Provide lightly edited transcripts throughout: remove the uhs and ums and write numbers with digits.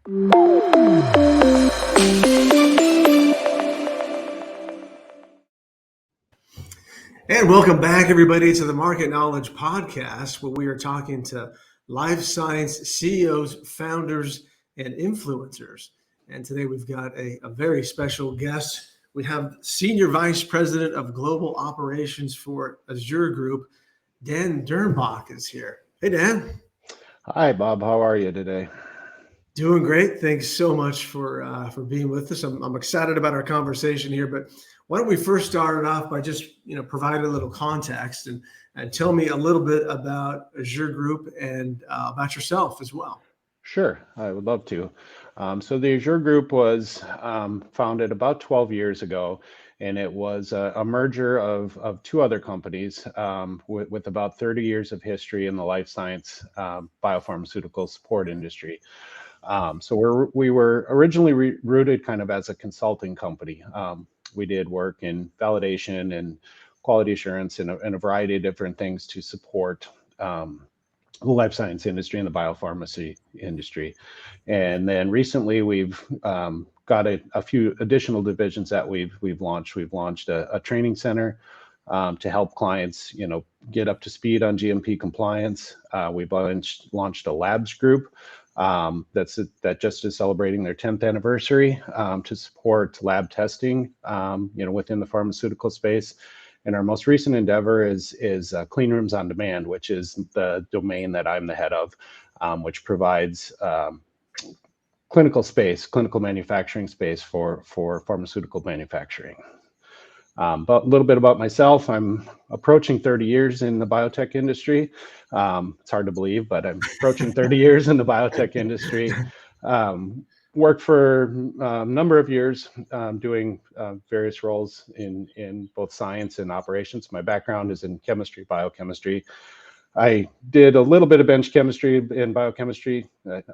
And welcome back, everybody, to the Market Knowledge Podcast, where we are talking to life science CEOs, founders, and influencers. And today we've got a very special guest. We have Senior Vice President of Global Operations for Azzur Group, Dan Dernbach is here. Hey, Dan. Hi, Bob. How are you today? Doing great. Thanks so much for being with us. I'm excited about our conversation here, but why don't we first start it off by just provide a little context and tell me a little bit about Azzur Group and about yourself as well. Sure, I would love to. So the Azzur Group was founded about 12 years ago, and it was a merger of two other companies with about 30 years of history in the life science biopharmaceutical support industry. So we were originally rooted kind of as a consulting company. We did work in validation and quality assurance and a variety of different things to support the life science industry and the biopharmacy industry. And then recently we've got a few additional divisions that we've launched. We've launched a training center to help clients, get up to speed on GMP compliance. We've launched a labs group that just is celebrating their 10th anniversary to support lab testing, within the pharmaceutical space. And our most recent endeavor is Clean Rooms on Demand, which is the domain that I'm the head of, which provides clinical manufacturing space for pharmaceutical manufacturing. But a little bit about myself. I'm approaching 30 years in the biotech industry. It's hard to believe, but I'm approaching 30 years in the biotech industry. Worked for a number of years doing various roles in both science and operations. My background is in chemistry, biochemistry. I did a little bit of bench chemistry in biochemistry.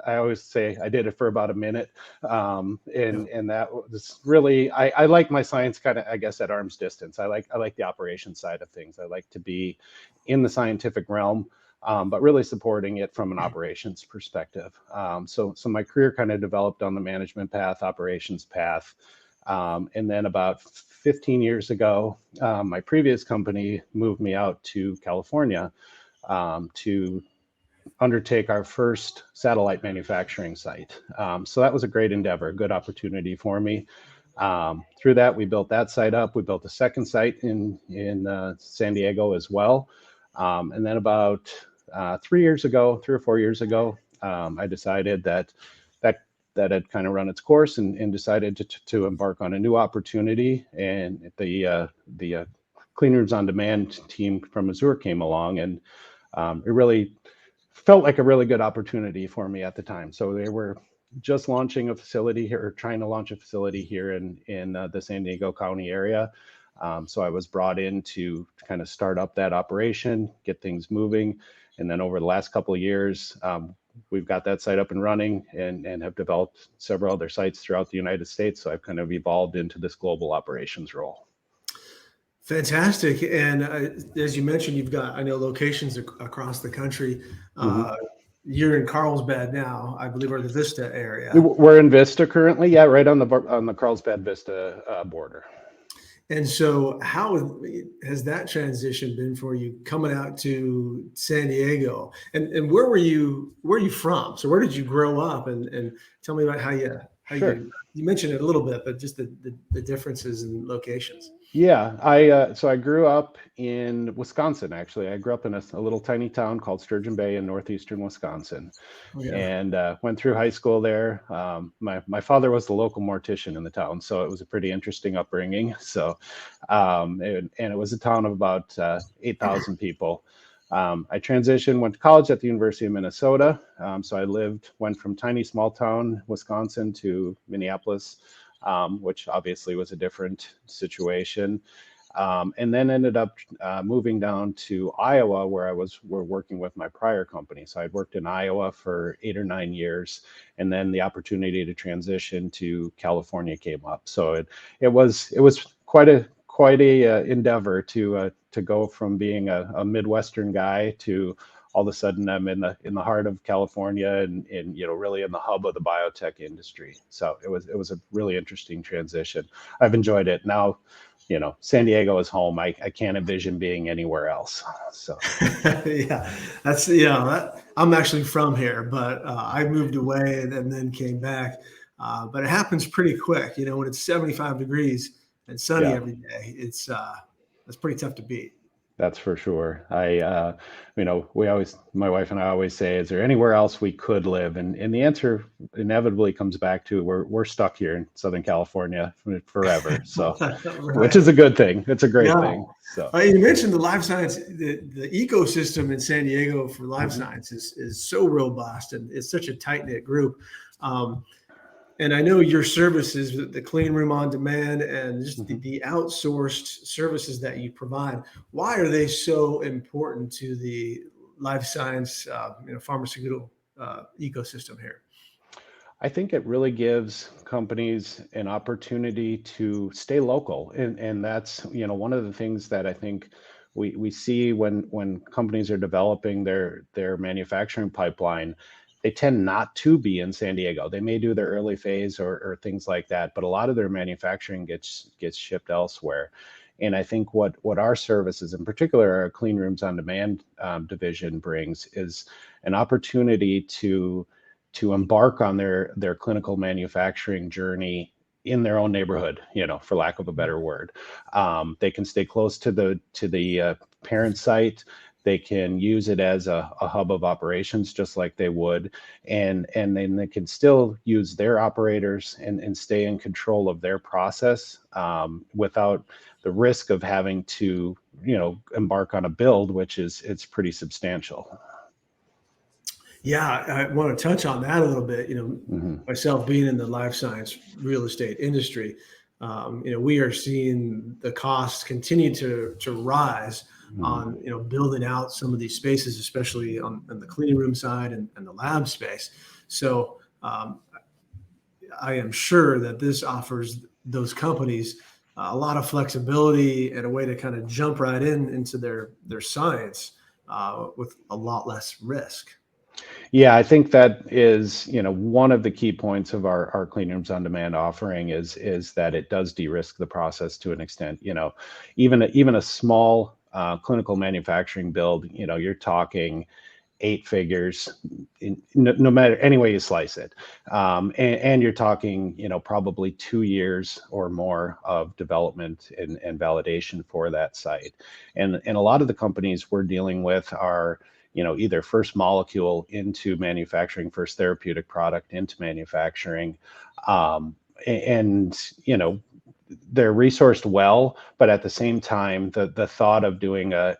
I always say I did it for about a minute. And that was really, I like my science kind of, I guess, at arm's distance. I like the operation side of things. I like to be in the scientific realm, but really supporting it from an operations perspective. So my career kind of developed on the management path, operations path. And then about 15 years ago, my previous company moved me out to California to undertake our first satellite manufacturing site. So that was a great endeavor, a good opportunity for me. Through that, we built that site up. We built a second site in San Diego as well. And then about 3 or 4 years ago, I decided that had kind of run its course and decided to embark on a new opportunity. And the Clean Rooms on Demand team from Azzur came along, and it really felt like a really good opportunity for me at the time. So they were just launching a facility here, or trying to launch a facility here in the San Diego County area. So I was brought in to kind of start up that operation, get things moving. And then over the last couple of years, we've got that site up and running and have developed several other sites throughout the United States. So I've kind of evolved into this global operations role. Fantastic. And as you mentioned, you've got, I know, locations across the country. You're in Carlsbad now, I believe, or the Vista area. We're in Vista currently. Yeah, right on the Carlsbad Vista border. And so how has that transition been for you coming out to San Diego? And where were you from? So where did you grow up? And tell me about how Sure. You mentioned it a little bit, but just the differences in locations. Yeah, I grew up in Wisconsin, actually. I grew up in a little tiny town called Sturgeon Bay in northeastern Wisconsin. Oh, yeah. And went through high school there. My father was the local mortician in the town, so it was a pretty interesting upbringing. So, and it was a town of about 8,000 people. I transitioned, went to college at the University of Minnesota. So I went from tiny small town Wisconsin to Minneapolis, which obviously was a different situation. And then ended up moving down to Iowa, where we're working with my prior company. So I'd worked in Iowa for 8 or 9 years, and then the opportunity to transition to California came up. So it was quite a endeavor to go from being a Midwestern guy to all of a sudden I'm in the heart of California and really in the hub of the biotech industry. So it was a really interesting transition. I've enjoyed it. Now, San Diego is home. I can't envision being anywhere else. So Yeah, that's I'm actually from here, but I moved away and then came back. But it happens pretty quick, when it's 75 degrees and sunny yeah. every day. It's pretty tough to beat. That's for sure. My wife and I always say, is there anywhere else we could live? And the answer inevitably comes back to we're stuck here in Southern California forever. So, which Right. is a good thing. It's a great Yeah. thing. So, You mentioned the life science, the ecosystem in San Diego for life mhm, science is so robust, and it's such a tight knit group. Um, and I know your services, the clean room on demand, and just mhm. the outsourced services that you provide. Why are they so important to the life science, pharmaceutical ecosystem here? I think it really gives companies an opportunity to stay local. And that's, one of the things that I think we see when companies are developing their manufacturing pipeline, they tend not to be in San Diego. They may do their early phase or things like that, but a lot of their manufacturing gets shipped elsewhere. And I think what our services, in particular our clean rooms on demand division, brings is an opportunity to embark on their clinical manufacturing journey in their own neighborhood, for lack of a better word. They can stay close to the parent site. They can use it as a hub of operations, just like they would, and then they can still use their operators and stay in control of their process without the risk of having to, embark on a build, which is it's pretty substantial. Yeah, I want to touch on that a little bit. Hmm. Myself being in the life science real estate industry, we are seeing the costs continue to rise Hmm. on building out some of these spaces, especially on the cleaning room side and the lab space. So I am sure that this offers those companies a lot of flexibility and a way to kind of jump right into their science with a lot less risk. Yeah, I think that is, one of the key points of our clean rooms on demand offering is that it does de-risk the process to an extent. Even a small clinical manufacturing build, you're talking eight figures, no matter any way you slice it, and you're talking, probably 2 years or more of development and validation for that site. And a lot of the companies we're dealing with are, either first molecule into manufacturing, first therapeutic product into manufacturing, and they're resourced well, but at the same time, the thought of doing an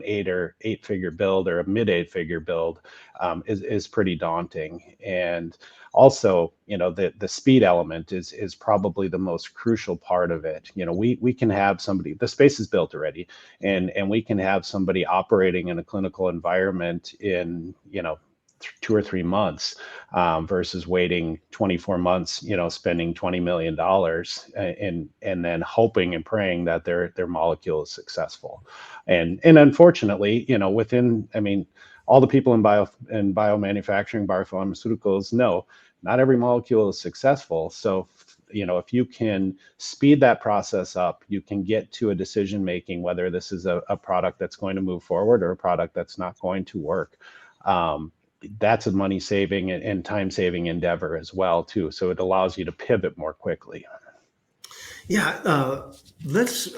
eight figure build or a mid eight figure build is pretty daunting. And also, the speed element is probably the most crucial part of it. We can have somebody, the space is built already, and we can have somebody operating in a clinical environment in 2 or 3 months, versus waiting 24 months, spending $20 million and then hoping and praying that their molecule is successful. And unfortunately, I mean, all the people in biomanufacturing, biopharmaceuticals know not every molecule is successful. So, if you can speed that process up, you can get to a decision making whether this is a product that's going to move forward or a product that's not going to work. That's a money saving and time saving endeavor as well too. So it allows you to pivot more quickly. Yeah, let's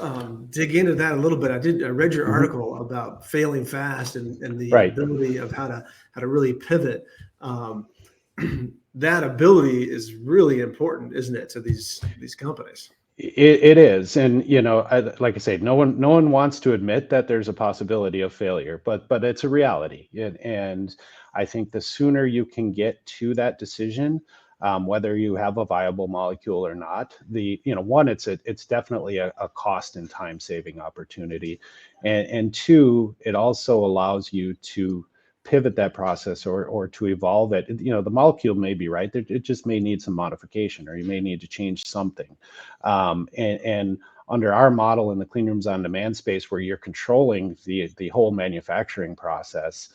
dig into that a little bit. I read your Hmm. article about failing fast and the Right. ability of how to really pivot. Um, that ability is really important, isn't it, to these companies? It is, and like I say, no one wants to admit that there's a possibility of failure, but it's a reality. And I think the sooner you can get to that decision, whether you have a viable molecule or not, one, it's definitely a cost and time saving opportunity, and two, it also allows you to pivot that process or to evolve it. The molecule may be right, it just may need some modification, or you may need to change something. And under our model in the clean rooms on demand space, where you're controlling the whole manufacturing process,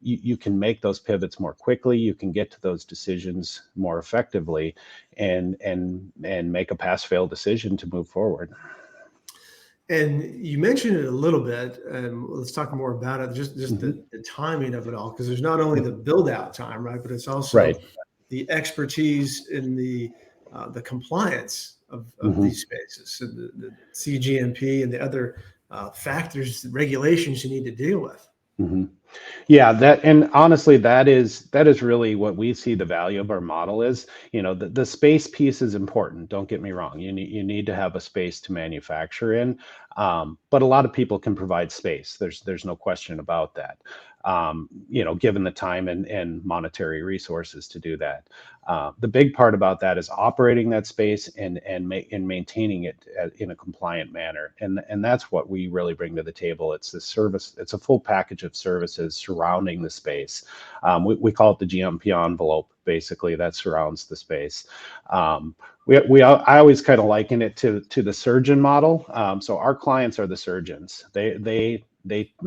you can make those pivots more quickly. You can get to those decisions more effectively, and make a pass-fail decision to move forward. And you mentioned it a little bit, and let's talk more about it. Just the timing of it all, because there's not only the build out time, right, but it's also Right. the expertise in the compliance of these spaces, and the CGMP and the other factors, regulations you need to deal with. Mm-hmm. Yeah, and honestly, that is really what we see the value of our model is. The space piece is important. Don't get me wrong. You need to have a space to manufacture in, but a lot of people can provide space. There's no question about that. Given the time and monetary resources to do that. The big part about that is operating that space and maintaining it in a compliant manner. And that's what we really bring to the table. It's the service. It's a full package of services surrounding the space. We call it the GMP envelope, basically, that surrounds the space. I always kind of liken it to the surgeon model. So our clients are the surgeons. They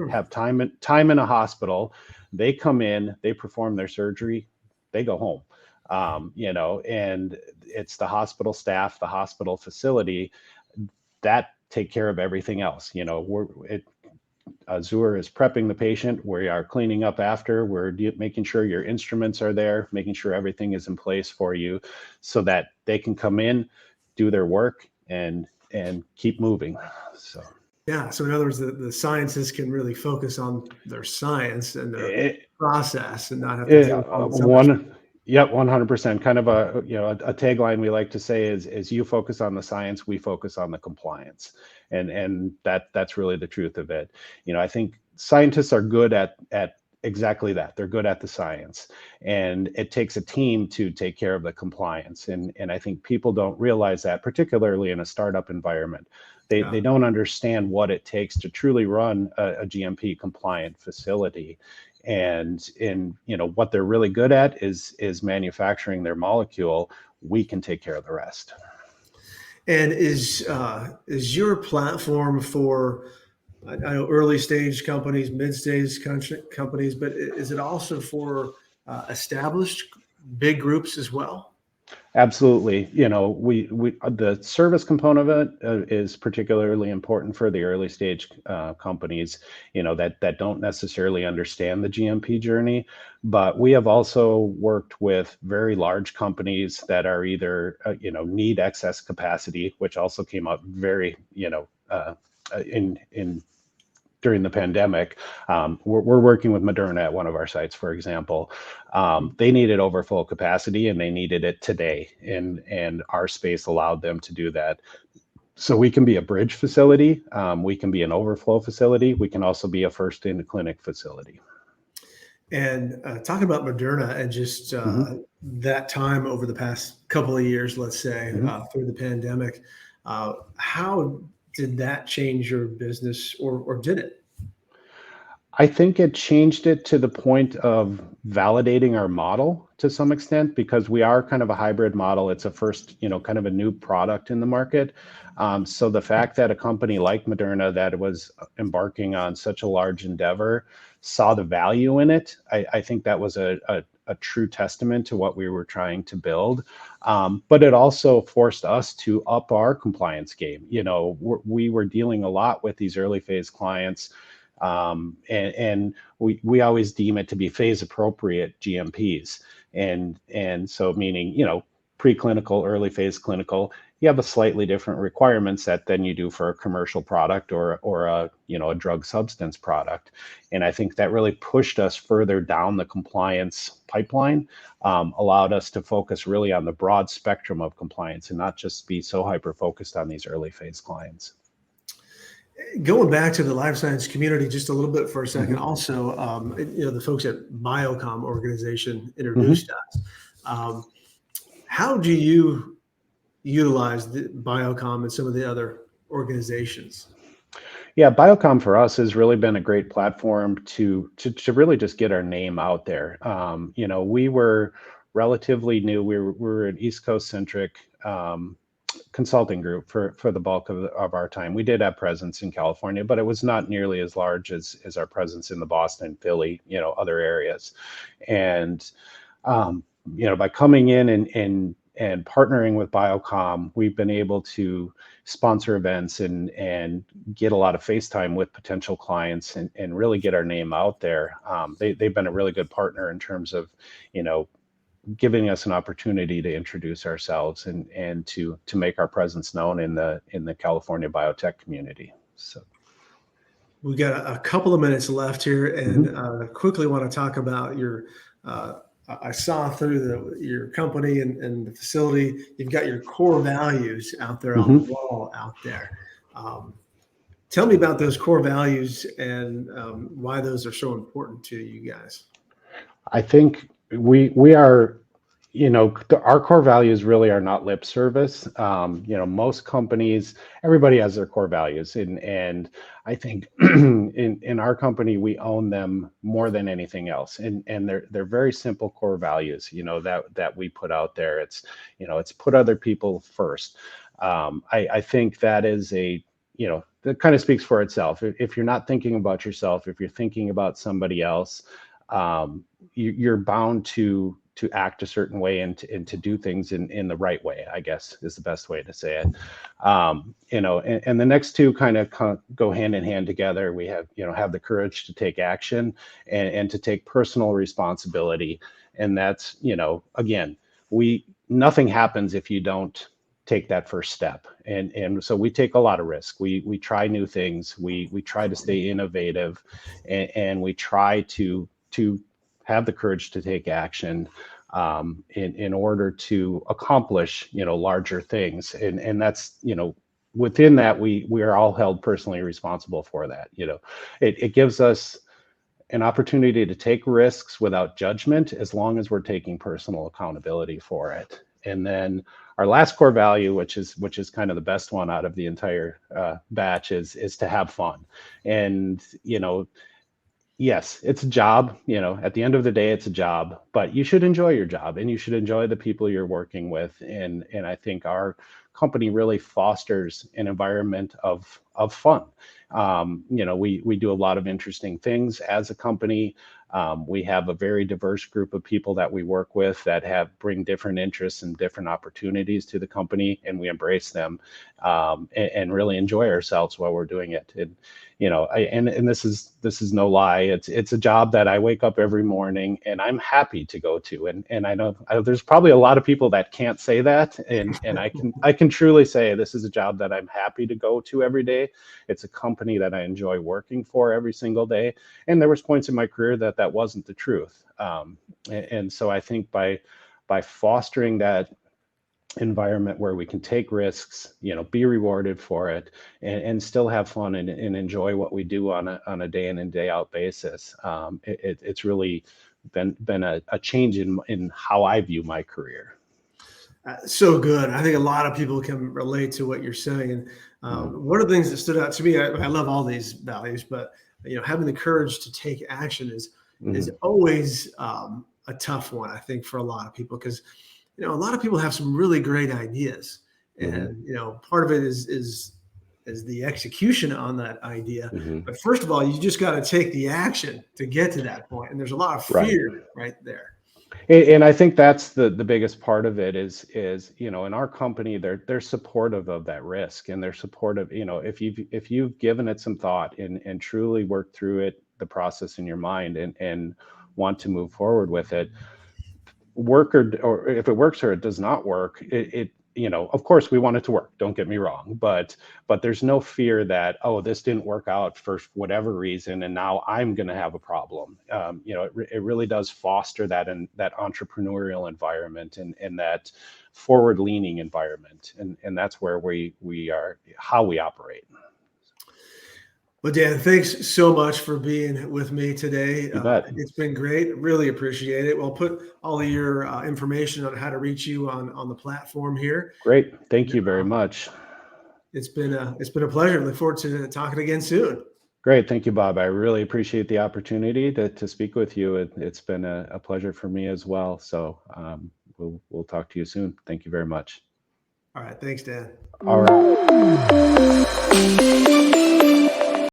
have time in a hospital. They come in, they perform their surgery, they go home. And it's the hospital staff, the hospital facility that take care of everything else. Azzur is prepping the patient. We are cleaning up after. We're making sure your instruments are there, making sure everything is in place for you, so that they can come in, do their work, and keep moving. So. Yeah. So in other words, the scientists can really focus on their science and their process, and not have to deal with all this other. Yep, 100%. Kind of a tagline we like to say is you focus on the science, we focus on the compliance, and that's really the truth of it. I think scientists are good at exactly that. They're good at the science, and it takes a team to take care of the compliance. And I think people don't realize that, particularly in a startup environment. They don't understand what it takes to truly run a GMP compliant facility. And what they're really good at is manufacturing their molecule. We can take care of the rest. And is your platform for, I know, early stage companies, mid stage companies, but is it also for established big groups as well? Absolutely. We the service component of it is particularly important for the early stage companies, that don't necessarily understand the GMP journey. But we have also worked with very large companies that are either, need excess capacity, which also came up very, in during the pandemic. We're working with Moderna at one of our sites, for example. They needed overflow capacity, and they needed it today. And our space allowed them to do that. So we can be a bridge facility. We can be an overflow facility. We can also be a first in clinic facility. And talk about Moderna and just that time over the past couple of years, let's say, through the pandemic. How did that change your business, or did it? I think it changed it to the point of validating our model to some extent, because we are kind of a hybrid model. It's a first, kind of a new product in the market. So the fact that a company like Moderna that was embarking on such a large endeavor saw the value in it, I think that was a true testament to what we were trying to build. But it also forced us to up our compliance game. We were dealing a lot with these early phase clients. And we always deem it to be phase appropriate GMPs. And so meaning, preclinical, early phase clinical, you have a slightly different requirement set than you do for a commercial product or a drug substance product. And I think that really pushed us further down the compliance pipeline, allowed us to focus really on the broad spectrum of compliance and not just be so hyper focused on these early phase clients. Going back to the life science community just a little bit for a second, also, the folks at Biocom organization introduced us. How do you utilize the Biocom and some of the other organizations? Yeah, Biocom for us has really been a great platform to really just get our name out there. We were relatively new. We were an East Coast centric consulting group for the bulk of our time. We did have presence in California, but it was not nearly as large as our presence in the Boston, Philly, other areas. And by coming in and partnering with Biocom, we've been able to sponsor events and get a lot of face time with potential clients and really get our name out there. They've been a really good partner in terms of, giving us an opportunity to introduce ourselves and to make our presence known in the California biotech community. So we've got a couple of minutes left here, and quickly want to talk about your. I saw through your company and the facility, you've got your core values out there on the wall out there. Tell me about those core values and why those are so important to you guys. I think we are, our core values really are not lip service. Most companies, everybody has their core values, and I think in our company we own them more than anything else, and they're very simple core values. That we put out there. It's put other people first. I think that is that kind of speaks for itself. If you're not thinking about yourself, if you're thinking about somebody else, you're bound to act a certain way and to do things in the right way, I guess is the best way to say it. And the next two kind of go hand in hand together. We have the courage to take action and to take personal responsibility. And that's, again, nothing happens if you don't take that first step. And so we take a lot of risk. We try new things. We try to stay innovative, and we try to have the courage to take action in order to accomplish larger things, and that's within that we are all held personally responsible for that. It gives us an opportunity to take risks without judgment, as long as we're taking personal accountability for it. And then our last core value, which is kind of the best one out of the entire batch, is to have fun. And yes, it's a job. At the end of the day, it's a job, but you should enjoy your job and you should enjoy the people you're working with. And I think our company really fosters an environment of fun. We do a lot of interesting things as a company. We have a very diverse group of people that we work with that bring different interests and different opportunities to the company, and we embrace them and really enjoy ourselves while we're doing it. And this is no lie. It's a job that I wake up every morning and I'm happy to go to. And I know there's probably a lot of people that can't say that, and I can truly say this is a job that I'm happy to go to every day. It's a company that I enjoy working for every single day. And there was points in my career that wasn't the truth. And so I think by fostering that environment where we can take risks, be rewarded for it, and still have fun and enjoy what we do on a day in and day out basis, it's really been a change in how I view my career. So good. I think a lot of people can relate to what you're saying. And one of the things that stood out to me, I love all these values, but having the courage to take action is always a tough one, I think, for a lot of people, because a lot of people have some really great ideas, and part of it is the execution on that idea. But first of all, you just got to take the action to get to that point, and there's a lot of fear right there. And I think that's the biggest part of it is in our company, they're supportive of that risk, and they're supportive. If you've given it some thought and truly worked through the process in your mind and want to move forward with it, work or if it works or it does not work, of course we want it to work, don't get me wrong, but there's no fear that, oh, this didn't work out for whatever reason and now I'm going to have a problem. It really does foster that entrepreneurial environment and that forward leaning environment, and that's where we are, how we operate. Well, Dan, thanks so much for being with me today. It's been great. Really appreciate it. We'll put all of your information on how to reach you on the platform here. Great. Thank you very much. It's been a pleasure. Look forward to talking again soon. Great. Thank you, Bob. I really appreciate the opportunity to speak with you. It's been a pleasure for me as well. So we'll talk to you soon. Thank you very much. All right. Thanks, Dan. All right.